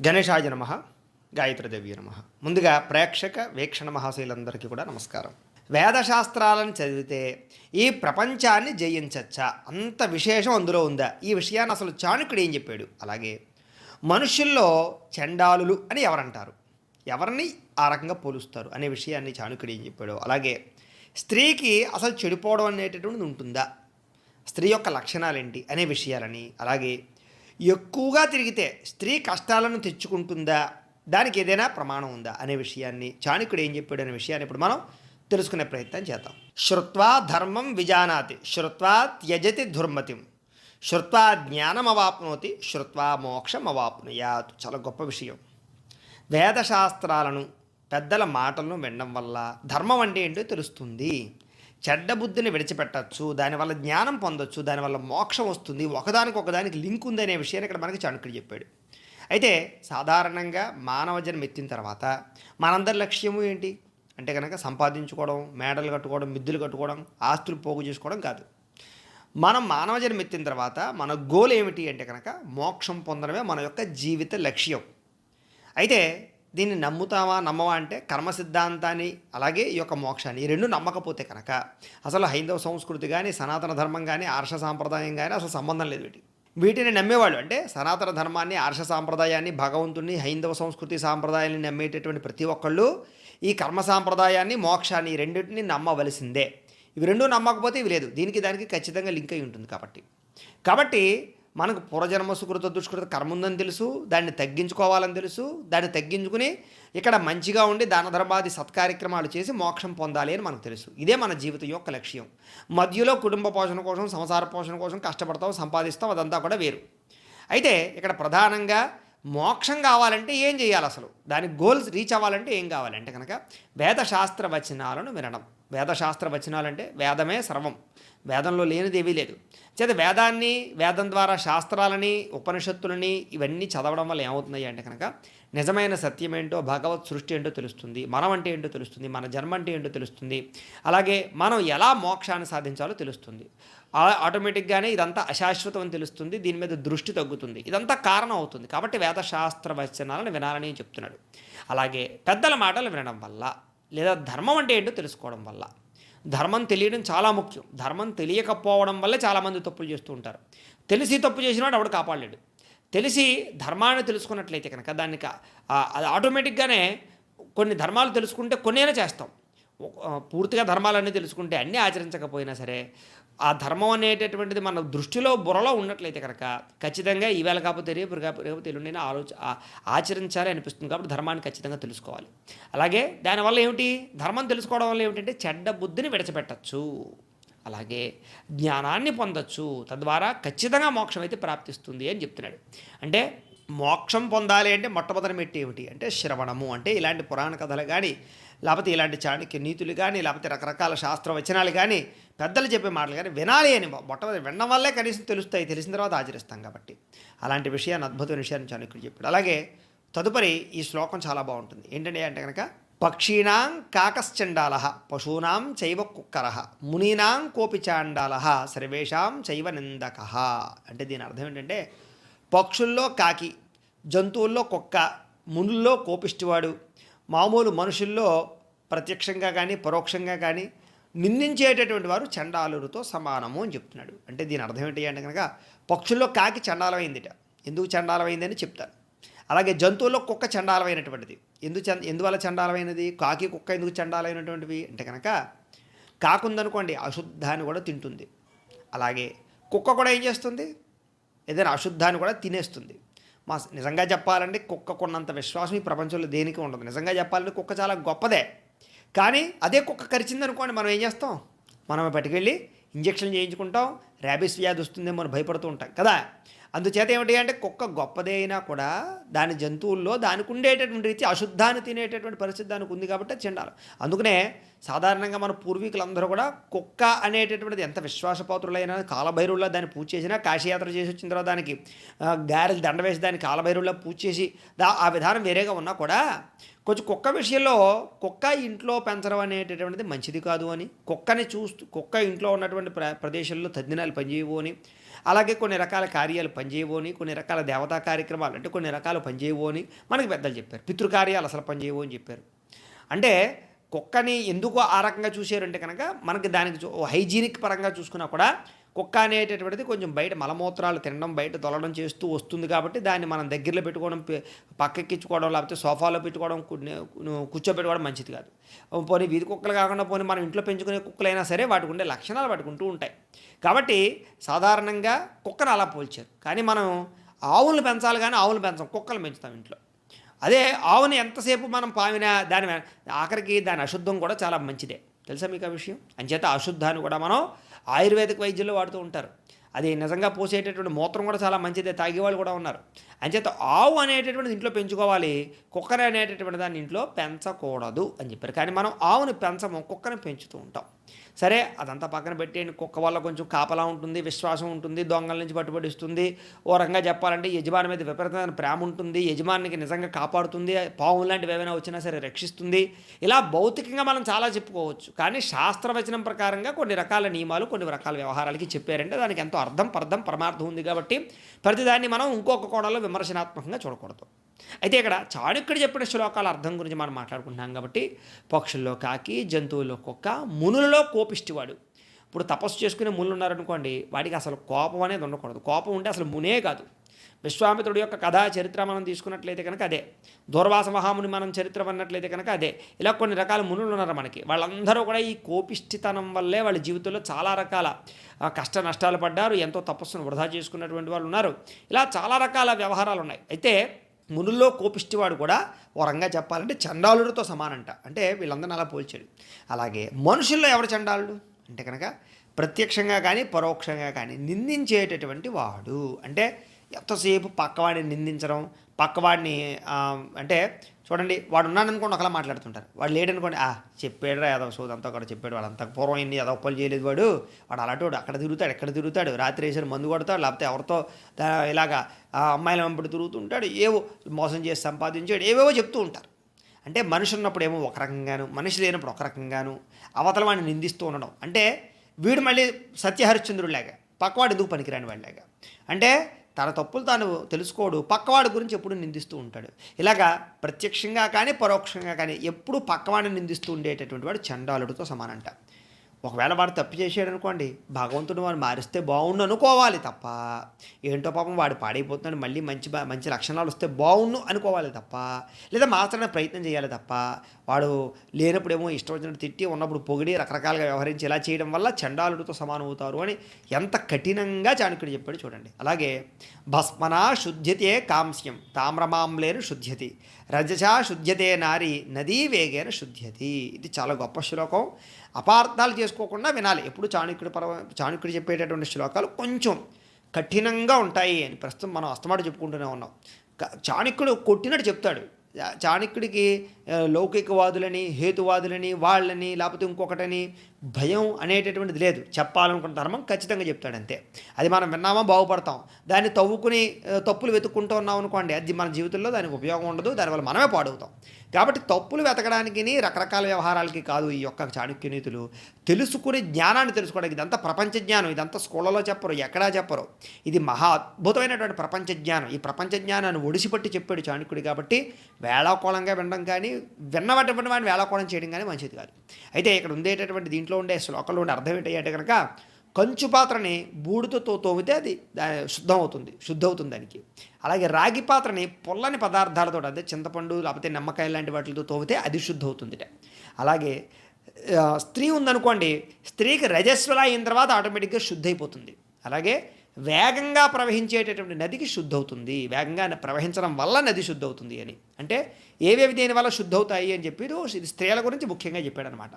గణేశాయ నమః. గాయత్రీదేవి నమః. ముందుగా ప్రేక్షక వీక్షణ మహాశైలందరికీ కూడా నమస్కారం. వేదశాస్త్రాలను చదివితే ఈ ప్రపంచాన్ని జయించచ్చా? అంత విశేషం అందులో ఉందా? ఈ విషయాన్ని అసలు చాణక్యుడు ఏం చెప్పాడు? అలాగే మనుషుల్లో చండాలులు అని ఎవరంటారు, ఎవరిని ఆ రకంగా పోలుస్తారు అనే విషయాన్ని చాణక్యుడు ఏం చెప్పాడు? అలాగే స్త్రీకి అసలు చెడిపోవడం అనేటటువంటిది ఉంటుందా, స్త్రీ యొక్క లక్షణాలేంటి అనే విషయాలని, అలాగే ఎక్కువగా తిరిగితే స్త్రీ కష్టాలను తెచ్చుకుంటుందా, దానికి ఏదైనా ప్రమాణం ఉందా అనే విషయాన్ని చాణక్యుడు ఏం చెప్పాడు అనే విషయాన్ని ఇప్పుడు మనం తెలుసుకునే ప్రయత్నం చేద్దాం. శ్రుత్వా ధర్మం విజానాతి, శ్రుత్వా త్యజతి దుర్మతిం, శ్రుత్వా జ్ఞానం అవాప్నోతి, శ్రుత్వా మోక్షం అవాప్నుయాత్. చాలా గొప్ప విషయం. వేదశాస్త్రాలను పెద్దల మాటలను వినడం వల్ల ధర్మం అంటే ఏంటో తెలుస్తుంది, చెడ్డ బుద్ధిని విడిచిపెట్టచ్చు, దానివల్ల జ్ఞానం పొందొచ్చు, దానివల్ల మోక్షం వస్తుంది, ఒకదానికి లింక్ ఉంది అనే విషయాన్ని ఇక్కడ మనకి చాణక్యుడు చెప్పాడు. అయితే సాధారణంగా మానవ జన్మ ఎత్తిన తర్వాత మనందరి లక్ష్యము ఏంటి అంటే కనుక సంపాదించుకోవడం, మేడలు కట్టుకోవడం, మిద్దులు కట్టుకోవడం, ఆస్తులు పోగు చేసుకోవడం కాదు. మనం మానవ జన్మ ఎత్తిన తర్వాత మన గోల్ ఏమిటి అంటే కనుక మోక్షం పొందడమే మన యొక్క జీవిత లక్ష్యం. అయితే దీన్ని నమ్ముతావా నమ్మవా అంటే కర్మ సిద్ధాంతాన్ని అలాగే ఈ యొక్క మోక్షాన్ని ఈ రెండు నమ్మకపోతే కనుక అసలు హైందవ సంస్కృతి కానీ సనాతన ధర్మం కానీ ఆర్ష సాంప్రదాయం కానీ అసలు సంబంధం లేదు. వీటిని నమ్మేవాళ్ళు అంటే సనాతన ధర్మాన్ని, ఆర్ష సాంప్రదాయాన్ని, భగవంతుని, హైందవ సంస్కృతి సాంప్రదాయాన్ని నమ్మేటటువంటి ప్రతి ఒక్కళ్ళు ఈ కర్మ సాంప్రదాయాన్ని, మోక్షాన్ని ఈ రెండింటిని నమ్మవలసిందే. ఇవి రెండూ నమ్మకపోతే ఇవి లేదు, దీనికి దానికి ఖచ్చితంగా లింక్ అయి ఉంటుంది. కాబట్టి మనకు పూర్వజన్మ సుకృత దుష్కృత కర్మ ఉందని తెలుసు, దాన్ని తగ్గించుకోవాలని తెలుసు, దాన్ని తగ్గించుకుని ఇక్కడ మంచిగా ఉండి దాన ధర్మాది సత్కార్యక్రమాలు చేసి మోక్షం పొందాలి అని మనకు తెలుసు. ఇదే మన జీవితం యొక్క లక్ష్యం. మధ్యలో కుటుంబ పోషణ కోసం, సంసార పోషణ కోసం కష్టపడతాం, సంపాదిస్తాం, అదంతా కూడా వేరు. అయితే ఇక్కడ ప్రధానంగా మోక్షం కావాలంటే ఏం చేయాలి, అసలు దాని గోల్స్ రీచ్ అవ్వాలంటే ఏం కావాలంటే కనుక వేదశాస్త్ర వచనాలను వినడం. వేదశాస్త్ర వచనాలు అంటే వేదమే సర్వం, వేదంలో లేనిది ఏవీ లేదు. చేత వేదాన్ని, వేదం ద్వారా శాస్త్రాలని, ఉపనిషత్తులని ఇవన్నీ చదవడం వల్ల ఏమవుతున్నాయి అంటే కనుక నిజమైన సత్యం ఏంటో, భగవత్ సృష్టి ఏంటో తెలుస్తుంది, మనం అంటే ఏంటో తెలుస్తుంది, మన జన్మ అంటే ఏంటో తెలుస్తుంది, అలాగే మనం ఎలా మోక్షాన్ని సాధించాలో తెలుస్తుంది. ఆటోమేటిక్గానే ఇదంతా అశాశ్వతం అని తెలుస్తుంది, దీని మీద దృష్టి తగ్గుతుంది, ఇదంతా కారణం అవుతుంది. కాబట్టి వేదశాస్త్ర వచనాలను వినాలని చెప్తున్నాడు. అలాగే పెద్దల మాటలు వినడం వల్ల, లేదా ధర్మం అంటే ఏంటో తెలుసుకోవడం వల్ల. ధర్మం తెలియడం చాలా ముఖ్యం. ధర్మం తెలియకపోవడం వల్లే చాలామంది తప్పులు చేస్తూ ఉంటారు. తెలిసి తప్పు చేసినవాడు ఎవడు కాపాడలేడు. తెలిసి ధర్మాన్ని తెలుసుకున్నట్లయితే కనుక దానికి అది ఆటోమేటిక్గానే కొన్ని ధర్మాలు తెలుసుకుంటే కొన్నైనా చేస్తాం. పూర్తిగా ధర్మాలన్నీ తెలుసుకుంటే అన్నీ ఆచరించకపోయినా సరే ఆ ధర్మం అనేటటువంటిది మన దృష్టిలో బుర్రలో ఉన్నట్లయితే కనుక ఖచ్చితంగా ఈవేళ కాకపోతే రేపు ఎల్లుండైనా ఆచరించాలి అనిపిస్తుంది. కాబట్టి ధర్మాన్ని ఖచ్చితంగా తెలుసుకోవాలి. అలాగే దానివల్ల ఏమిటి, ధర్మం తెలుసుకోవడం వల్ల ఏమిటంటే చెడ్డ బుద్ధిని విడిచిపెట్టచ్చు, అలాగే జ్ఞానాన్ని పొందొచ్చు, తద్వారా ఖచ్చితంగా మోక్షం అయితే ప్రాప్తిస్తుంది అని చెప్తున్నాడు. అంటే మోక్షం పొందాలి అంటే మొట్టమొదటి మెట్టు ఏమిటి అంటే శ్రవణము. అంటే ఇలాంటి పురాణ కథలు కానీ, లేకపోతే ఇలాంటి చాణక్య నీతులు కానీ, లేకపోతే రకరకాల శాస్త్ర వచనాలు కానీ, పెద్దలు చెప్పే మాటలు కానీ వినాలి అని మొట్టమొదటి వినడం వల్లే కనీసం తెలుస్తాయి, తెలిసిన తర్వాత ఆచరిస్తాం. కాబట్టి అలాంటి విషయాన్ని, అద్భుతమైన విషయాన్ని చాణక్యుడు చెప్పాడు. అలాగే తదుపరి ఈ శ్లోకం చాలా బాగుంటుంది. ఏంటంటే అంటే కనుక పక్షీణాం కాకశ్చండాల, పశూనాం చైవ కుక్కర, మునీనాం కోపి చాండాల, సర్వేషాం చైవ నిందక. అంటే దీని అర్థం ఏంటంటే పక్షుల్లో కాకి, జంతువుల్లో కుక్క, మునుల్లో కోపిష్టివాడు, మామూలు మనుషుల్లో ప్రత్యక్షంగా కానీ పరోక్షంగా కానీ నిందించేటటువంటి వారు చండాలులతో సమానము అని చెప్తున్నాడు. అంటే దీని అర్థం ఏంటి అంటే కనుక పక్షుల్లో కాకి చండాలమైందిట, ఎందుకు చండాలమైందని చెప్తాను. అలాగే జంతువుల్లో కుక్క చండాలమైనటువంటిది, ఎందువల్ల చండాలమైనది, కాకి కుక్క ఎందుకు చండాలమైనటువంటివి అంటే కనుక కాకుందనుకోండి అశుద్ధాన్ని కూడా తింటుంది, అలాగే కుక్క కూడా ఏం చేస్తుంది, ఏదైనా అశుద్ధాన్ని కూడా తినేస్తుంది. నిజంగా చెప్పాలంటే కుక్కకున్నంత విశ్వాసం ఈ ప్రపంచంలో దేనికి ఉండదు. నిజంగా చెప్పాలంటే కుక్క చాలా గొప్పదే. కానీ అదే కుక్క కరిచిందనుకోండి మనం ఏం చేస్తాం, మనం పట్టుకెళ్ళి ఇంజక్షన్ చేయించుకుంటాం, ర్యాబీస్ వ్యాధి వస్తుందేమో అని భయపడుతూ ఉంటాం కదా. అందుచేత ఏమిటి అంటే కుక్క గొప్పదే అయినా కూడా దాని జంతువుల్లో దానికి ఉండేటటువంటి రీతి అశుద్ధాన్ని తినేటటువంటి పరిస్థితి దానికి ఉంది కాబట్టి చెండాలి. అందుకనే సాధారణంగా మన పూర్వీకులందరూ కూడా కుక్క అనేటటువంటిది ఎంత విశ్వాసపాత్రులైనా కాలభైరుల్లో దాన్ని పూజ చేసినా, కాశీయాత్ర చేసి వచ్చిన తర్వాత దానికి గారెలు దండ వేసి దాన్ని కాలభైరుల్లో పూజ చేసి ఆ విధానం వేరేగా ఉన్నా కూడా కొంచెం కుక్క విషయంలో కుక్క ఇంట్లో పెంచడం అనేటటువంటిది మంచిది కాదు అని, కుక్క ఇంట్లో ఉన్నటువంటి ప్రదేశంలో తద్దినాలు పనిచేయవు అని, అలాగే కొన్ని రకాల కార్యాలు పనిచేయవని, కొన్ని రకాల దేవతా కార్యక్రమాలు అంటే కొన్ని రకాలు పనిచేయవని మనకి పెద్దలు చెప్పారు. పితృకార్యాలు అసలు పనిచేయవు అని చెప్పారు. అంటే కుక్కని ఎందుకు ఆ రకంగా చూశారంటే కనుక మనకి దానికి హైజీనిక్ పరంగా చూసుకున్నా కూడా కుక్క అనేటటువంటిది కొంచెం బయట మలమూత్రాలు తినడం, బయట తొలడం చేస్తూ వస్తుంది కాబట్టి దాన్ని మనం దగ్గరలో పెట్టుకోవడం, పక్కెక్కించుకోవడం, లేకపోతే సోఫాలో పెట్టుకోవడం, కూర్చోబెట్టుకోవడం మంచిది కాదు. పోనీ వీధి కుక్కలు కాకుండా పోనీ మనం ఇంట్లో పెంచుకునే కుక్కలైనా సరే వాటికి ఉండే లక్షణాలు వాటికి ఉంటూ ఉంటాయి. కాబట్టి సాధారణంగా కుక్కను అలా పోల్చారు. కానీ మనం ఆవులను పెంచాలి కానీ ఆవులను పెంచాం, కుక్కలు పెంచుతాం ఇంట్లో. అదే ఆవుని ఎంతసేపు మనం పామినా దాని ఆఖరికి దాని అశుద్ధం కూడా చాలా మంచిదే. తెలుసా మీకు ఆ విషయం? అంచేత అశుద్ధాన్ని కూడా మనం ఆయుర్వేదిక వైద్యుల్లో వాడుతూ ఉంటారు. అది నిజంగా పోసేటటువంటి మూత్రం కూడా చాలా మంచిదే, తాగేవాళ్ళు కూడా ఉన్నారు. అంచేత ఆవు అనేటటువంటిది ఇంట్లో పెంచుకోవాలి, కుక్కర్ అనేటటువంటి దాన్ని ఇంట్లో పెంచకూడదు అని చెప్పారు. కానీ మనం ఆవుని పెంచము, కుక్కని పెంచుతూ ఉంటాం. సరే, అదంతా పక్కన పెట్టేయండి. కుక్క వల్ల కొంచెం కాపలా ఉంటుంది, విశ్వాసం ఉంటుంది, దొంగల నుంచి పట్టుబడిస్తుంది. ఓ రకంగా చెప్పాలంటే యజమాని మీద విపరీతమైన ప్రేమ ఉంటుంది, యజమానికి నిజంగా కాపాడుతుంది, పావులు లాంటివి ఏమైనా వచ్చినా సరే రక్షిస్తుంది. ఇలా భౌతికంగా మనం చాలా చెప్పుకోవచ్చు. కానీ శాస్త్రవచనం ప్రకారంగా కొన్ని రకాల నియమాలు కొన్ని రకాల వ్యవహారాలకి చెప్పారంటే దానికి ఎంతో అర్థం, పరమార్థం ఉంది. కాబట్టి ప్రతిదాన్ని మనం ఇంకొక కోణంలో విమర్శనాత్మకంగా చూడకూడదు. అయితే ఇక్కడ చాణక్యుడు చెప్పిన శ్లోకాల అర్థం గురించి మనం మాట్లాడుకుంటున్నాం. కాబట్టి పక్షుల్లో కాకి, జంతువుల్లో కుక్క, మునులలో కోపిష్టివాడు. ఇప్పుడు తపస్సు చేసుకునే మునులు ఉన్నారనుకోండి, వాడికి అసలు కోపం అనేది ఉండకూడదు. కోపం ఉంటే అసలు మునే కాదు. విశ్వామిత్రుడి యొక్క కథా చరిత్ర మనం తీసుకున్నట్లయితే కనుక అదే, దూర్వాస మహాముని మనం చరిత్ర అన్నట్లయితే కనుక అదే. ఇలా కొన్ని రకాల మునులు ఉన్నారు మనకి. వాళ్ళందరూ కూడా ఈ కోపిష్టితనం వల్లే వాళ్ళ జీవితంలో చాలా రకాల కష్ట నష్టాలు పడ్డారు, ఎంతో తపస్సును వృధా చేసుకున్నటువంటి వాళ్ళు ఉన్నారు. ఇలా చాలా రకాల వ్యవహారాలు ఉన్నాయి. అయితే మునుల్లో కోపిష్టివాడు కూడా ఓ రంగా చెప్పాలంటే చండాలుడితో సమానంట. అంటే వీళ్ళందరినీ అలా పోల్చాడు. అలాగే మనుషుల్లో ఎవరు చండాలుడు అంటే కనుక ప్రత్యక్షంగా కానీ పరోక్షంగా కానీ నిందించేటటువంటి వాడు. అంటే ఎంతసేపు పక్కవాడిని నిందించడం, పక్కవాడిని అంటే చూడండి, వాడు ఉన్నాడనుకోండి ఒకలా మాట్లాడుతుంటారు, వాడు లేడనుకోండి చెప్పాడురా ఏదో సోదంతా కూడా చెప్పాడు, వాడు అంత పూర్వం ఇన్ని ఏదో ఒప్పలు చేయలేదు, వాడు అలాంటి అక్కడ తిరుగుతాడు, ఎక్కడ తిరుగుతాడు, రాత్రి వేసారు మందు కొడతాడు, లేకపోతే ఎవరితో ఇలాగా అమ్మాయిల వెంబడి తిరుగుతుంటాడు, ఏవో మోసం చేసి సంపాదించాడు, ఏవేవో చెప్తూ ఉంటారు. అంటే మనిషి ఉన్నప్పుడు ఏమో ఒక రకంగాను, మనిషి లేనప్పుడు ఒక రకంగాను అవతల వాడిని నిందిస్తూ ఉండడం. అంటే వీడు మళ్ళీ సత్యహరిశ్చంద్రుడిలాగా, పక్కవాడు ఎందుకు పనికిరాని వాడిలాగా. అంటే తన తప్పులు తాను తెలుసుకోడు, పక్కవాడి గురించి ఎప్పుడు నిందిస్తూ ఉంటాడు. ఇలాగా ప్రత్యక్షంగా కానీ పరోక్షంగా కానీ ఎప్పుడు పక్కవాడిని నిందిస్తూ ఉండేటటువంటి వాడు చండాలుడితో సమానంట. ఒకవేళ వాడు తప్పు చేసాడు అనుకోండి, భగవంతుడు వాడు మారిస్తే బాగుండు అనుకోవాలి తప్ప, ఏంటో పాపం వాడు పాడైపోతున్నాడు, మళ్ళీ మంచి లక్షణాలు వస్తే బాగుండు అనుకోవాలి తప్ప, లేదా మార్చడానికి ప్రయత్నం చేయాలి తప్ప, వాడు లేనప్పుడేమో ఇష్టం వచ్చినట్టు తిట్టి, ఉన్నప్పుడు పొగిడి రకరకాలుగా వ్యవహరించి ఇలా చేయడం వల్ల చండాలుడితో సమానం అవుతారు అని ఎంత కఠినంగా చాణక్యుడు చెప్పాడు చూడండి. అలాగే భస్మనా శుద్ధ్యతే కాంస్యం తామ్రమాంలేను శుద్ధ్యతి రజసా శుద్ధ్యతే నారి నదీ వేగేన శుద్ధ్యతి. ఇది చాలా గొప్ప శ్లోకం. అపార్థాలు చేసుకోకుండా వినాలి. ఎప్పుడు చాణక్యుడు చెప్పేటటువంటి శ్లోకాలు కొంచెం కఠినంగా ఉంటాయి అని ప్రస్తుతం మనం అస్తమాట చెప్పుకుంటూనే ఉన్నాం. చాణక్యుడు కొట్టినట్టు చెప్తాడు. చాణక్యుడికి లౌకికవాదులని, హేతువాదులని, వాళ్ళని లేకపోతే ఇంకొకటని భయం అనేటటువంటిది లేదు. చెప్పాలనుకున్న ధర్మం ఖచ్చితంగా చెప్తాడు అంతే. అది మనం విన్నామా బాగుపడతాం, దాన్ని తవ్వుకుని తప్పులు వెతుక్కుంటూ ఉన్నాం అనుకోండి, అది మన జీవితంలో దానికి ఉపయోగం ఉండదు, దానివల్ల మనమే పాడవుతాం. కాబట్టి తప్పులు వెతకడానికి రకరకాల వ్యవహారాలకి కాదు ఈ యొక్క చాణక్య నీతులు. తెలుసుకుని జ్ఞానాన్ని తెలుసుకోవడానికి. ఇదంతా ప్రపంచ జ్ఞానం, ఇదంతా స్కూళ్ళలో చెప్పరు, ఎక్కడా చెప్పరు. ఇది మహా అద్భుతమైనటువంటి ప్రపంచ జ్ఞానం. ఈ ప్రపంచ జ్ఞానాన్ని ఒడిసిపట్టి చెప్పాడు చాణక్యుడు. కాబట్టి వేళాకోళంగా వినడం కానీ, విన్నటువంటి వాడిని వేళాకోళం చేయడం కానీ మంచిది కాదు. అయితే ఇక్కడ ఉండేటటువంటి దీంట్లో ఉండే శ్లోకంలో ఉండే అర్థం ఏంటంటే కనుక, కంచు పాత్రని బూడితో తోమితే అది శుద్ధవుతుంది దానికి. అలాగే రాగి పాత్రని పొల్లని పదార్థాలతో, అదే చింతపండు లేకపోతే నిమ్మకాయ లాంటి వాటితో తోమితే అది శుద్ధవుతుంది. అలాగే స్త్రీ ఉందనుకోండి, స్త్రీకి రజస్వల అయిన తర్వాత ఆటోమేటిక్గా శుద్ధి అయిపోతుంది. అలాగే వేగంగా ప్రవహించేటటువంటి నదికి శుద్ధవుతుంది, వేగంగా ప్రవహించడం వల్ల నది శుద్ధవుతుంది అని. అంటే ఏవేవి దేని వల్ల శుద్ధవుతాయి అని చెప్పి ఇది స్త్రీల గురించి ముఖ్యంగా చెప్పాడనమాట.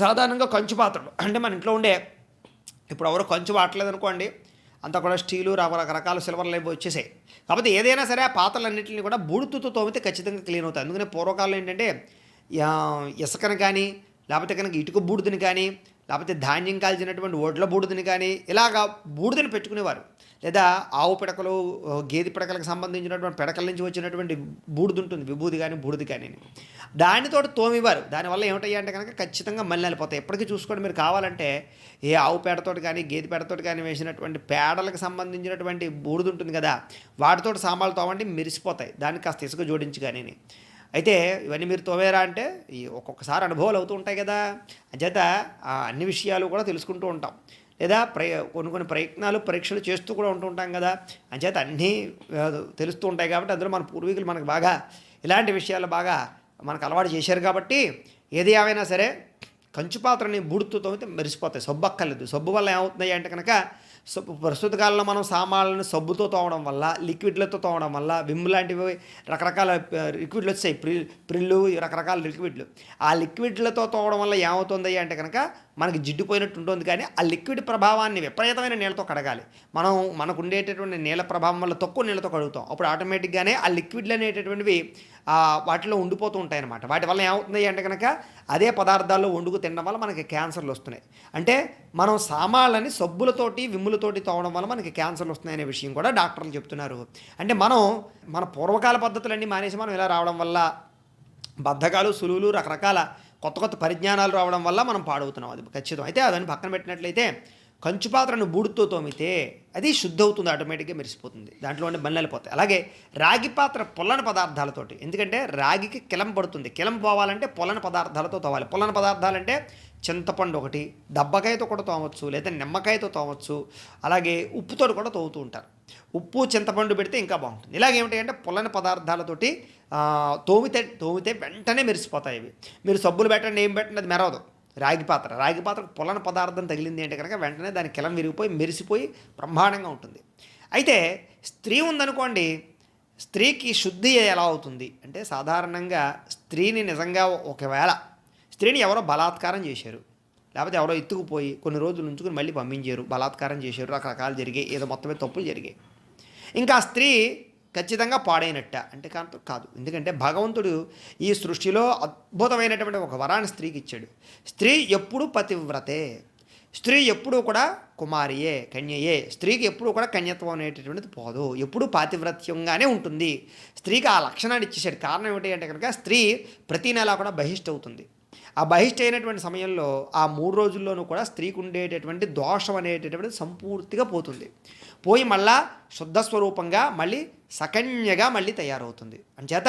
సాధారణంగా కంచు పాత్రలు అంటే మన ఇంట్లో ఉండే, ఇప్పుడు ఎవరు కంచు వాడలేదు అనుకోండి, అంతా కూడా స్టీలు రకరకాల సిల్వర్లు ఏవో వచ్చేసాయి. కాకపోతే ఏదైనా సరే ఆ పాత్రలన్నింటినీ కూడా బూడిదతో తోమితే ఖచ్చితంగా క్లీన్ అవుతాయి. అందుకనే పూర్వకాలంలో ఏంటంటే ఇసుకను కానీ, లేకపోతే కనుక ఇటుక బూడిదని కానీ, లేకపోతే ధాన్యం కాల్చినటువంటి ఒడ్ల బూడిదని కానీ ఇలాగా బూడిదని పెట్టుకునేవారు. లేదా ఆవు పిడకలు, గేదె పిడకలకు సంబంధించినటువంటి పిడకల నుంచి వచ్చినటువంటి బూడిద ఉంటుంది, విభూది కానీ బూడిద కానీ, దానితో తోమివారు. దానివల్ల ఏమిటయ్యా అంటే కనుక ఖచ్చితంగా మలినాలిపోతాయి. ఎప్పటికీ చూసుకోండి, మీరు కావాలంటే ఏ ఆవు పేడతోటి కానీ గేదె పేడతోటి కానీ వేసినటువంటి పేడలకు సంబంధించినటువంటి బూడిద ఉంటుంది కదా, వాటితో సామాన్లు తోమండి మెరిసిపోతాయి, దానికి కాస్త ఇసుక జోడించి కానీ. అయితే ఇవన్నీ మీరు తోమేరా అంటే ఈ ఒక్కొక్కసారి అనుభవాలు అవుతూ ఉంటాయి కదా, అంచేత అన్ని విషయాలు కూడా తెలుసుకుంటూ ఉంటాం. లేదా కొన్ని ప్రయత్నాలు పరీక్షలు చేస్తూ కూడా ఉంటూ ఉంటాం కదా, అంచేత అన్నీ తెలుస్తూ ఉంటాయి. కాబట్టి అందులో మన పూర్వీకులు మనకు బాగా ఇలాంటి విషయాలు బాగా మనకు అలవాటు చేశారు. కాబట్టి ఏది ఏమైనా సరే కంచు పాత్రని బూడుతో తోమితే మెరిసిపోతాయి, సబ్బు అక్కర్లేదు. సబ్బు వల్ల ఏమవుతున్నాయి అంటే కనుక ప్రస్తుత కాలంలో మనం సామాన్లను సబ్బుతో తోమడం వల్ల, లిక్విడ్లతో తోమడం వల్ల, విమ్ లాంటివి రకరకాల లిక్విడ్లు వచ్చాయి, ప్రిల్లు, రకరకాల లిక్విడ్లు. ఆ లిక్విడ్లతో తోమడం వల్ల ఏమవుతుంది అంటే కనుక మనకి జిడ్డుపోయినట్టు ఉంటుంది. కానీ ఆ లిక్విడ్ ప్రభావాన్ని విపరీతమైన నీళ్ళతో కడగాలి. మనకు ఉండేటటువంటి నీళ్ళ ప్రభావం వల్ల తక్కువ నీళ్ళతో కడుగుతాం. అప్పుడు ఆటోమేటిక్గానే ఆ లిక్విడ్లు అనేటటువంటివి వాటిలో ఉండిపోతూ ఉంటాయి అన్నమాట. వాటి వల్ల ఏమవుతుంది అంటే కనుక అదే పదార్థాల్లో వండుకు తినడం వల్ల మనకి క్యాన్సర్లు వస్తున్నాయి. అంటే మనం సామాన్లని సబ్బులతోటి విమ్ములతోటి తోవడం వల్ల మనకి క్యాన్సర్లు వస్తున్నాయనే విషయం కూడా డాక్టర్లు చెప్తున్నారు. అంటే మన పూర్వకాల పద్ధతులన్నీ మానేసి మనం ఇలా రావడం వల్ల బద్ధకాలు, సులువులు, రకరకాల కొత్త పరిజ్ఞానాలు రావడం వల్ల మనం పాడవుతున్నాం. అది ఖచ్చితం. అయితే అదని పక్కన పెట్టినట్లయితే కంచు పాత్రను బూడితో తోమితే అది శుద్ధి అవుతుంది, ఆటోమేటిక్గా మెరిసిపోతుంది, దాంట్లో ఉండే బన్నెలిపోతాయి. అలాగే రాగి పాత్ర పొల్లని పదార్థాలతోటి, ఎందుకంటే రాగికి కిలం పడుతుంది, కిలం పోవాలంటే పొల్లని పదార్థాలతో తోవాలి. పొల్లని పదార్థాలంటే చింతపండు ఒకటి, దబ్బకాయతో కూడా తోమవచ్చు, లేదా నిమ్మకాయతో తోమవచ్చు, అలాగే ఉప్పుతో కూడా తోముతూ ఉంటారు. ఉప్పు చింతపండు పెడితే ఇంకా బాగుంటుంది. ఇలాగేమిటి అంటే పొల్లని పదార్థాలతోటి తోమితే వెంటనే మెరిసిపోతాయి ఇవి. మీరు సబ్బులు పెట్టండి, ఏం పెట్టండి, అది మెరవదు. రాగి పాత్రకు పొల్లని పదార్థం తగిలింది అంటే కనుక వెంటనే దాని కిలం విరిగిపోయి మెరిసిపోయి బ్రహ్మాండంగా ఉంటుంది. అయితే స్త్రీ ఉందనుకోండి, స్త్రీకి శుద్ధి ఎలా అవుతుంది అంటే సాధారణంగా స్త్రీని నిజంగా ఒకవేళ స్త్రీని ఎవరో బలాత్కారం చేశారు, లేకపోతే ఎవరో ఎత్తుకుపోయి కొన్ని రోజులు ఉంచుకుని మళ్ళీ పంపించారు, బలాత్కారం చేశారు, రకరకాలు జరిగాయి, ఏదో మొత్తమే తప్పులు జరిగాయి, ఇంకా స్త్రీ ఖచ్చితంగా పాడైనట్ట అంటే కాదు. ఎందుకంటే భగవంతుడు ఈ సృష్టిలో అద్భుతమైనటువంటి ఒక వరాన్ని స్త్రీకి ఇచ్చాడు. స్త్రీ ఎప్పుడూ పతివ్రతే, స్త్రీ ఎప్పుడూ కూడా కుమారియే, కన్యయే. స్త్రీకి ఎప్పుడూ కూడా కన్యత్వం అనేటటువంటిది పోదు, ఎప్పుడూ పాతివ్రత్యంగానే ఉంటుంది. స్త్రీకి ఆ లక్షణాన్ని ఇచ్చేసాడు. కారణం ఏమిటి అంటే కనుక స్త్రీ ప్రతి నెలా కూడా బహిష్ట అవుతుంది. ఆ బహిష్ట అయినటువంటి సమయంలో ఆ 3 రోజుల్లోనూ కూడా స్త్రీకి ఉండేటటువంటి దోషం అనేటటువంటిది సంపూర్తిగా పోతుంది. పోయి మళ్ళా శుద్ధ స్వరూపంగా మళ్ళీ సకన్యగా మళ్ళీ తయారవుతుంది. అంచేత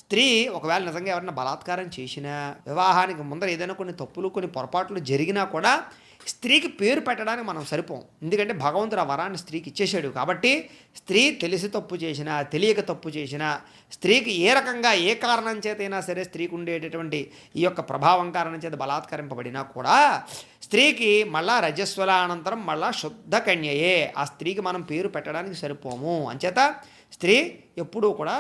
స్త్రీ ఒకవేళ నిజంగా ఎవరైనా బలాత్కారం చేసినా, వివాహానికి ముందర ఏదైనా కొన్ని తప్పులు, కొన్ని పొరపాట్లు జరిగినా కూడా స్త్రీకి పేరు పెట్టడానికి మనం సరిపోం. ఎందుకంటే భగవంతుడు ఆ వరాన్ని స్త్రీకి ఇచ్చేశాడు. కాబట్టి స్త్రీ తెలిసి తప్పు చేసినా, తెలియక తప్పు చేసినా, స్త్రీకి ఏ రకంగా ఏ కారణం చేతైనా సరే స్త్రీకి ఉండేటటువంటి ఈ యొక్క ప్రభావం కారణం చేత బలాత్కరింపబడినా కూడా స్త్రీకి మళ్ళా రజస్వల అనంతరం మళ్ళా శుద్ధ కన్యయే. ఆ స్త్రీకి మనం పేరు పెట్టడానికి సరిపోము. అంచేత స్త్రీ ఎప్పుడూ కూడా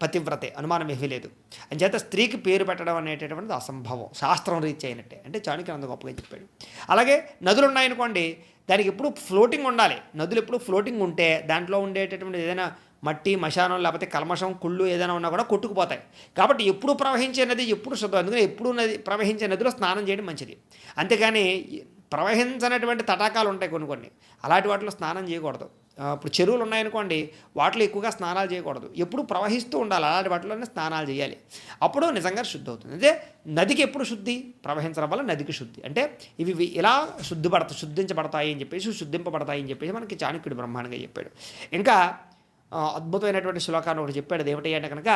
పతివ్రతే, అనుమానం ఏమీ లేదు. అంచేత స్త్రీకి పేరు పెట్టడం అనేటటువంటిది అసంభవం, శాస్త్రం రీచ్ అయినట్టే. అంటే చాణక్యుడు అంత గొప్పగా చెప్పాడు. అలాగే నదులు ఉన్నాయనుకోండి, దానికి ఎప్పుడు ఫ్లోటింగ్ ఉండాలి. నదులు ఎప్పుడు ఫ్లోటింగ్ ఉంటే దాంట్లో ఉండేటటువంటి ఏదైనా మట్టి, మశానం, లేకపోతే కల్మషం, కుళ్ళు ఏదైనా ఉన్నా కూడా కొట్టుకుపోతాయి. కాబట్టి ఎప్పుడు ప్రవహించే నది ఎప్పుడు శుద్ధం. అందుకని ఎప్పుడు ప్రవహించే నదిలో స్నానం చేయడం మంచిది. అంతేగాని ప్రవహించినటువంటి తటాకాలు ఉంటాయి కొన్ని, అలాంటి వాటిలో స్నానం చేయకూడదు. ఇప్పుడు చెరువులు ఉన్నాయనుకోండి, వాటిలో ఎక్కువగా స్నానాలు చేయకూడదు. ఎప్పుడు ప్రవహిస్తూ ఉండాలి, అలాంటి వాటిలోనే స్నానాలు చేయాలి. అప్పుడు నిజంగా శుద్ధి అవుతుంది. అంటే నదికి ఎప్పుడు శుద్ధి, ప్రవహించడం వల్ల నదికి శుద్ధి. అంటే ఇవి ఇలా శుద్ధించబడతాయి అని చెప్పేసి, శుద్ధింపబడతాయి అని చెప్పేసి మనకి చాణక్యుడు బ్రహ్మాండంగా చెప్పాడు. ఇంకా అద్భుతమైనటువంటి శ్లోకాన్ని ఒకటి చెప్పాడు. అది ఏమిటి అంటే కనుక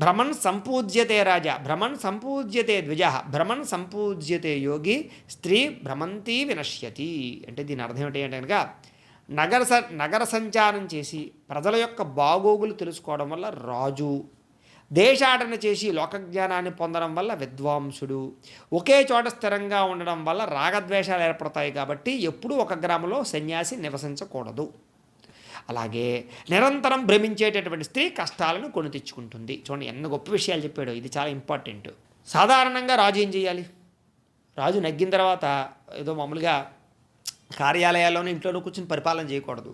భ్రమన్ సంపూజ్యతే రాజా, భ్రమన్ సంపూజ్యతే ద్విజ, భ్రమన్ సంపూజ్యతే యోగి, స్త్రీ భ్రమంతి వినశ్యతి. అంటే దీని అర్థం ఏమిటి అంటే కనుక నగర సంచారం చేసి ప్రజల యొక్క బాగోగులు తెలుసుకోవడం వల్ల రాజు, దేశాటన చేసి లోకజ్ఞానాన్ని పొందడం వల్ల విద్వాంసుడు, ఒకే చోట స్థిరంగా ఉండడం వల్ల రాగద్వేషాలు ఏర్పడతాయి. కాబట్టి ఎప్పుడూ ఒక గ్రామంలో సన్యాసి నివసించకూడదు. అలాగే నిరంతరం భ్రమించేటటువంటి స్త్రీ కష్టాలను కొని తెచ్చుకుంటుంది. చూడండి ఎన్ని గొప్ప విషయాలు చెప్పాడు. ఇది చాలా ఇంపార్టెంట్. సాధారణంగా రాజు ఏం చేయాలి? రాజు నగ్గిన తర్వాత ఏదో మామూలుగా కార్యాలయాల్లోనే ఇంట్లోనూ కూర్చొని పరిపాలన చేయకూడదు.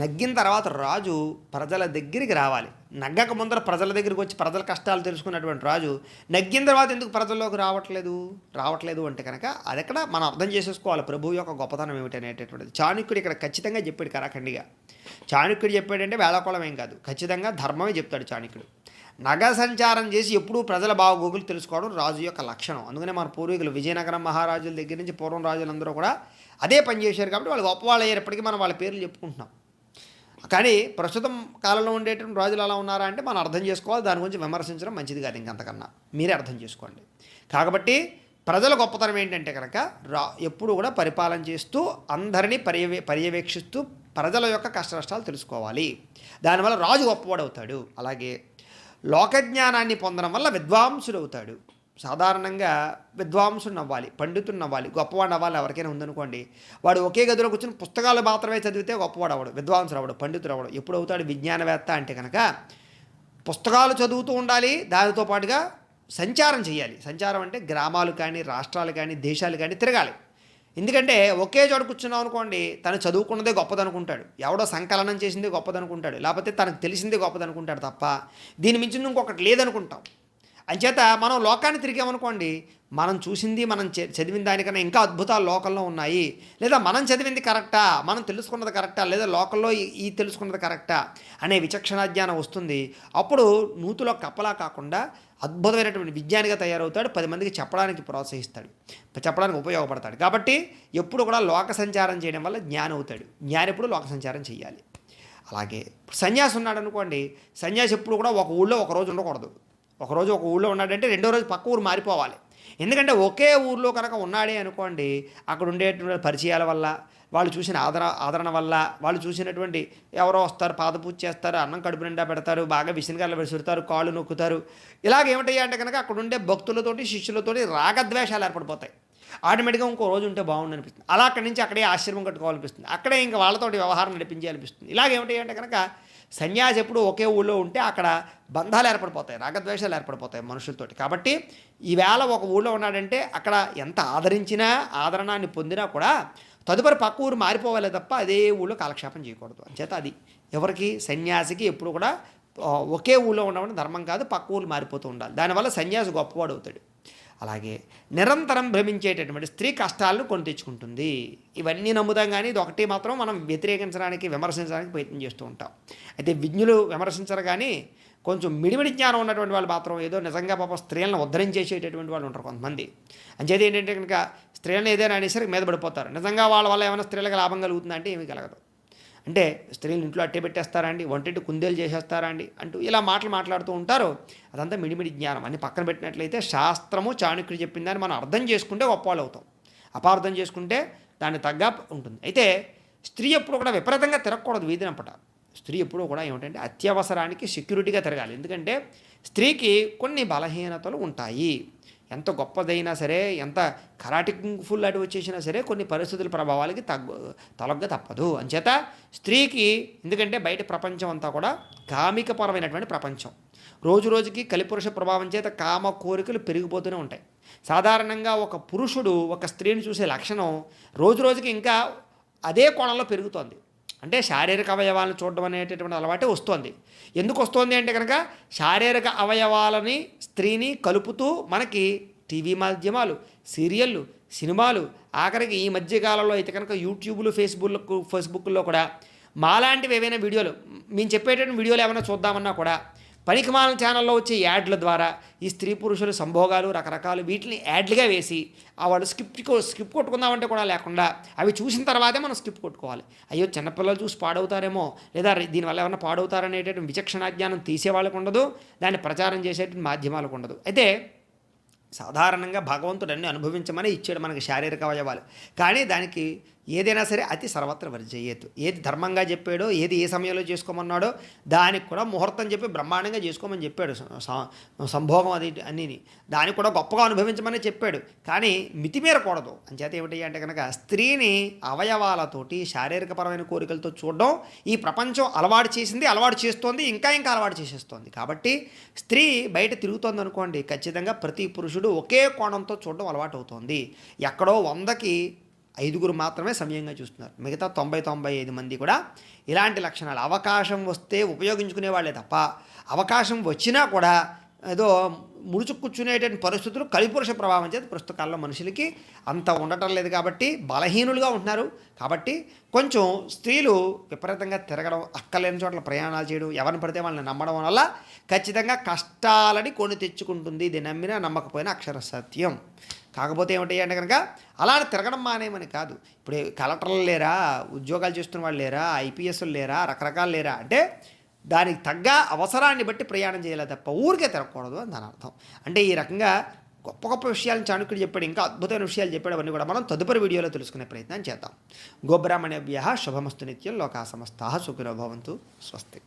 నగ్గిన తర్వాత రాజు ప్రజల దగ్గరికి రావాలి. నగ్గక ముందర ప్రజల దగ్గరికి వచ్చి ప్రజల కష్టాలు తెలుసుకున్నటువంటి రాజు నగ్గిన తర్వాత ఎందుకు ప్రజల్లోకి రావట్లేదు అంటే కనుక అది ఎక్కడ మనం అర్థం చేసేసుకోవాలి ప్రభువు యొక్క గొప్పతనం ఏమిటి అనేటటువంటిది. చాణక్యుడు ఇక్కడ ఖచ్చితంగా చెప్పాడు కరాఖండిగా. చాణక్యుడు చెప్పాడంటే వేళాకోళం ఏం కాదు, ఖచ్చితంగా ధర్మమే చెప్తాడు చాణక్యుడు. నగ సంచారం చేసి ఎప్పుడూ ప్రజల బాగోగులు తెలుసుకోవడం రాజు యొక్క లక్షణం. అందుకనే మన పూర్వీకులు విజయనగరం మహారాజుల దగ్గర నుంచి పూర్వం రాజులందరూ కూడా అదే పని చేశారు కాబట్టి వాళ్ళు గొప్పవాళ్ళు అయ్యేటప్పటికీ మనం వాళ్ళ పేర్లు చెప్పుకుంటున్నాం. కానీ ప్రస్తుతం కాలంలో ఉండేటువంటి రాజులు అలా ఉన్నారా అంటే మనం అర్థం చేసుకోవాలి. దాని గురించి విమర్శించడం మంచిది కాదు, ఇంకంతకన్నా మీరే అర్థం చేసుకోండి. కాబట్టి ప్రజల గొప్పతనం ఏంటంటే కనుక ఎప్పుడు కూడా పరిపాలన చేస్తూ అందరినీ పర్యవేక్షిస్తూ ప్రజల యొక్క కష్టనష్టాలు తెలుసుకోవాలి. దానివల్ల రాజు గొప్పవాడవుతాడు. అలాగే లోకజ్ఞానాన్ని పొందడం వల్ల విద్వాంసుడు అవుతాడు. సాధారణంగా విద్వాంసుడు అవ్వాలి, పండితుడు అవ్వాలి, గొప్పవాడు అవ్వాలి. ఎవరికైనా ఉందనుకోండి, వాడు ఒకే గదిలో కూర్చొని పుస్తకాలు మాత్రమే చదివితే గొప్పవాడు అవ్వడు, విద్వాంసుడు అవ్వడు, పండితుడు అవ్వడు. ఎప్పుడు అవుతాడు? విజ్ఞానవేత్త అంటే కనుక పుస్తకాలు చదువుతూ ఉండాలి, దానితో పాటుగా సంచారం చేయాలి. సంచారం అంటే గ్రామాలు కానీ రాష్ట్రాలు కానీ దేశాలు కానీ తిరగాలి. ఎందుకంటే ఒకే చోట కూర్చున్నాం అనుకోండి, తను చదువుకున్నదే గొప్పదనుకుంటాడు, ఎవడో సంకలనం చేసిందే గొప్పదనుకుంటాడు, లేకపోతే తనకు తెలిసిందే గొప్పదనుకుంటాడు తప్ప దీని మించింది ఇంకొకటి లేదనుకుంటాం. అంచేత మనం లోకాన్ని తిరిగామనుకోండి, మనం చూసింది మనం చదివిన దానికన్నా ఇంకా అద్భుతాలు లోకంలో ఉన్నాయి, లేదా మనం చదివింది కరెక్టా, మనం తెలుసుకున్నది కరెక్టా, లేదా లోకంలో ఈ తెలుసుకున్నది కరెక్టా అనే విచక్షణ జ్ఞానం వస్తుంది. అప్పుడు నూతులో కప్పలా కాకుండా అద్భుతమైనటువంటి విజ్ఞానిగా తయారవుతాడు. 10 మందికి చెప్పడానికి ప్రోత్సహిస్తాడు, చెప్పడానికి ఉపయోగపడతాడు. కాబట్టి ఎప్పుడు కూడా లోక సంచారం చేయడం వల్ల జ్ఞానం అవుతాడు. జ్ఞానం ఎప్పుడు లోక సంచారం చేయాలి. అలాగే సన్యాసి ఉన్నాడు అనుకోండి, సన్యాసి ఎప్పుడు కూడా ఒక ఊళ్ళో ఒక రోజు ఉండకూడదు. ఒకరోజు ఒక ఊళ్ళో ఉన్నాడంటే రెండో రోజు పక్క ఊరు మారిపోవాలి. ఎందుకంటే ఒకే ఊళ్ళో కనుక ఉన్నాడే అనుకోండి, అక్కడ ఉండేటువంటి పరిచయాల వల్ల, వాళ్ళు చూసిన ఆదరణ వల్ల, వాళ్ళు చూసినటువంటి ఎవరో వస్తారు, పాదపూజ చేస్తారు, అన్నం కడుపు నిండా పెడతారు, బాగా విసినకాయలు విసురుతారు, కాళ్ళు నొక్కుతారు. ఇలాగేమిటయ్యా అంటే కనుక అక్కడ ఉండే భక్తులతోటి శిష్యులతోటి రాగద్వేషాలు ఏర్పడిపోతాయి. ఆటోమేటిక్గా ఇంకో రోజు ఉంటే బాగుండు అనిపిస్తుంది. అలా అక్కడి నుంచి అక్కడే ఆశ్రమం కట్టుకోవాలనిపిస్తుంది, అక్కడే ఇంకా వాళ్ళతోటి వ్యవహారం నడిపించాలనిపిస్తుంది. ఇలాగేమిటి అంటే కనుక సన్యాసి ఎప్పుడు ఒకే ఊళ్ళో ఉంటే అక్కడ బంధాలు ఏర్పడిపోతాయి, రాగద్వేషాలు ఏర్పడిపోతాయి మనుషులతోటి. కాబట్టి ఈవేళ ఒక ఊళ్ళో ఉన్నాడంటే అక్కడ ఎంత ఆదరించినా ఆదరణాన్ని పొందినా కూడా తదుపరి పక్క ఊరు మారిపోవాలి తప్ప అదే ఊళ్ళో కాలక్షేపం చేయకూడదు. అంచేత అది ఎవరికి? సన్యాసికి ఎప్పుడు కూడా ఒకే ఊళ్ళో ఉండడం ధర్మం కాదు, పక్క ఊళ్ళు మారిపోతూ ఉండాలి. దానివల్ల సన్యాసి గొప్పవాడు అవుతాడు. అలాగే నిరంతరం భ్రమించేటటువంటి స్త్రీ కష్టాలను కొని తెచ్చుకుంటుంది. ఇవన్నీ నమ్ముతాం, కానీ ఇది ఒకటి మాత్రం మనం వ్యతిరేకించడానికి విమర్శించడానికి ప్రయత్నం చేస్తూ ఉంటాం. అయితే విజ్ఞులు విమర్శించరు, కానీ కొంచెం మిడిమిడి జ్ఞానం ఉన్నటువంటి వాళ్ళు మాత్రం ఏదో నిజంగా పాపం స్త్రీలను ఉద్ధరించేసేటటువంటి వాళ్ళు ఉంటారు కొంతమంది. అంచేది ఏంటంటే కనుక స్త్రీలను ఏదైనా అనేసరికి మీద పడిపోతారు. నిజంగా వాళ్ళ వల్ల ఏమైనా స్త్రీలకు లాభం కలుగుతుందంటే ఏమీ కలగదు. అంటే స్త్రీలు ఇంట్లో అట్టే పెట్టేస్తారా అండి, వంటింటి కుందేలు చేసేస్తారా అండి అంటూ ఇలా మాట్లాడుతూ ఉంటారు. అదంతా మిడిమిడి జ్ఞానం అని పక్కన పెట్టినట్లయితే శాస్త్రము చాణక్యుడు చెప్పిందని మనం అర్థం చేసుకుంటే గొప్పవాళ్ళు అవుతాం, అపార్థం చేసుకుంటే దాన్ని తగ్గ ఉంటుంది. అయితే స్త్రీ ఎప్పుడు కూడా విపరీతంగా తిరగకూడదు వీధినంపట. స్త్రీ ఎప్పుడూ కూడా ఏమిటంటే అత్యవసరానికి సెక్యూరిటీగా తిరగాలి. ఎందుకంటే స్త్రీకి కొన్ని బలహీనతలు ఉంటాయి. ఎంత గొప్పదైనా సరే, ఎంత కరాటిక్ ఫుల్ అటు వచ్చేసినా సరే కొన్ని పరిస్థితుల ప్రభావాలకి తొలగ తప్పదు. అంచేత స్త్రీకి, ఎందుకంటే బయట ప్రపంచం అంతా కూడా కామికపరమైనటువంటి ప్రపంచం, రోజు రోజుకి కలిపురుష ప్రభావం చేత కామ కోరికలు పెరిగిపోతూనే ఉంటాయి. సాధారణంగా ఒక పురుషుడు ఒక స్త్రీని చూసే లక్షణం రోజు రోజుకి ఇంకా అదే కోణంలో పెరుగుతోంది. అంటే శారీరక అవయవాలను చూడడం అనేటటువంటి అలవాటే వస్తుంది. ఎందుకు వస్తుంది అంటే కనుక శారీరక అవయవాలని స్త్రీని కలుపుతూ మనకి టీవీ మాధ్యమాలు, సీరియళ్ళు, సినిమాలు, ఆఖరికి ఈ మధ్యకాలంలో అయితే కనుక యూట్యూబ్లు, ఫేస్బుక్లో కూడా మాలాంటివి ఏవైనా వీడియోలు, మేము చెప్పేటటువంటి వీడియోలు ఏమైనా చూద్దామన్నా కూడా పనికిమాలిన ఛానల్లో వచ్చే యాడ్ల ద్వారా ఈ స్త్రీ పురుషుల సంభోగాలు రకరకాలు వీటిని యాడ్లుగా వేసి వాళ్ళు స్కిప్ కొట్టుకుందామంటే కూడా లేకుండా అవి చూసిన తర్వాతే మనం స్కిప్ కొట్టుకోవాలి. అయ్యో చిన్నపిల్లలు చూసి పాడవుతారేమో, లేదా దీనివల్ల ఏమైనా పాడవుతారనేటటువంటి విచక్షణ జ్ఞానం తీసేవాళ్ళకు ఉండదు, దాన్ని ప్రచారం చేసేటువంటి మాధ్యమాలకు ఉండదు. అయితే సాధారణంగా భగవంతుడు అన్ని అనుభవించమని ఇచ్చాడు మనకి శారీరక అవయవాలు. కానీ దానికి ఏదైనా సరే అతి సర్వత్ర వర్జయ్యేతు. ఏది ధర్మంగా చెప్పాడో, ఏది ఏ సమయంలో చేసుకోమన్నాడో దానికి కూడా ముహూర్తం చెప్పి బ్రహ్మాండంగా చేసుకోమని చెప్పాడు. సంభోగం అది అన్నీని దానికి కూడా గొప్పగా అనుభవించమని చెప్పాడు, కానీ మితిమీరకూడదు. అంచేత ఏమిటి అంటే కనుక స్త్రీని అవయవాలతోటి శారీరకపరమైన కోరికలతో చూడడం ఈ ప్రపంచం అలవాటు చేసింది, అలవాటు చేస్తోంది, ఇంకా అలవాటు చేసేస్తోంది. కాబట్టి స్త్రీ బయట తిరుగుతోంది అనుకోండి, ఖచ్చితంగా ప్రతి పురుషుడు ఒకే కోణంతో చూడడం అలవాటు అవుతోంది. ఎక్కడో 100కి 5 మాత్రమే సమయంగా చూస్తున్నారు. మిగతా 90-95 మంది కూడా ఇలాంటి లక్షణాలు అవకాశం వస్తే ఉపయోగించుకునే వాళ్ళే తప్ప అవకాశం వచ్చినా కూడా ఏదో ముడుచు కూర్చునేటువంటి పరిస్థితులు కలిపురుష ప్రభావం చేత ప్రస్తుత కాలంలో మనుషులకి అంత ఉండటం లేదు కాబట్టి బలహీనులుగా ఉంటున్నారు. కాబట్టి కొంచెం స్త్రీలు విపరీతంగా తిరగడం, అక్కలేని చోట్ల ప్రయాణాలు చేయడం, ఎవరిని పడితే వాళ్ళని నమ్మడం వల్ల ఖచ్చితంగా కష్టాలని కొని తెచ్చుకుంటుంది. ఇది నమ్మినా నమ్మకపోయినా అక్షర సత్యం. కాకపోతే ఏమిటి అంటే కనుక అలానే తిరగడం మానేమని కాదు. ఇప్పుడు కలెక్టర్లు లేరా, ఉద్యోగాలు చేస్తున్న వాళ్ళు లేరా, ఐపీఎస్లు లేరా, రకరకాలు లేరా అంటే దానికి తగ్గ అవసరాన్ని బట్టి ప్రయాణం చేయాలి తప్ప ఊరికే తిరగకూడదు అని దాని అర్థం. అంటే ఈ రకంగా గొప్ప గొప్ప విషయాలను చాణక్యుడు చెప్పాడు, ఇంకా అద్భుతమైన విషయాలు చెప్పాడు. అవన్నీ కూడా మనం తదుపరి వీడియోలో తెలుసుకునే ప్రయత్నం చేద్దాం. గోబ్రాహ్మణేభ్యః శుభమస్తు నిత్యం. లోకా సమస్తాః సుఖినో భవంతు. స్వస్తి.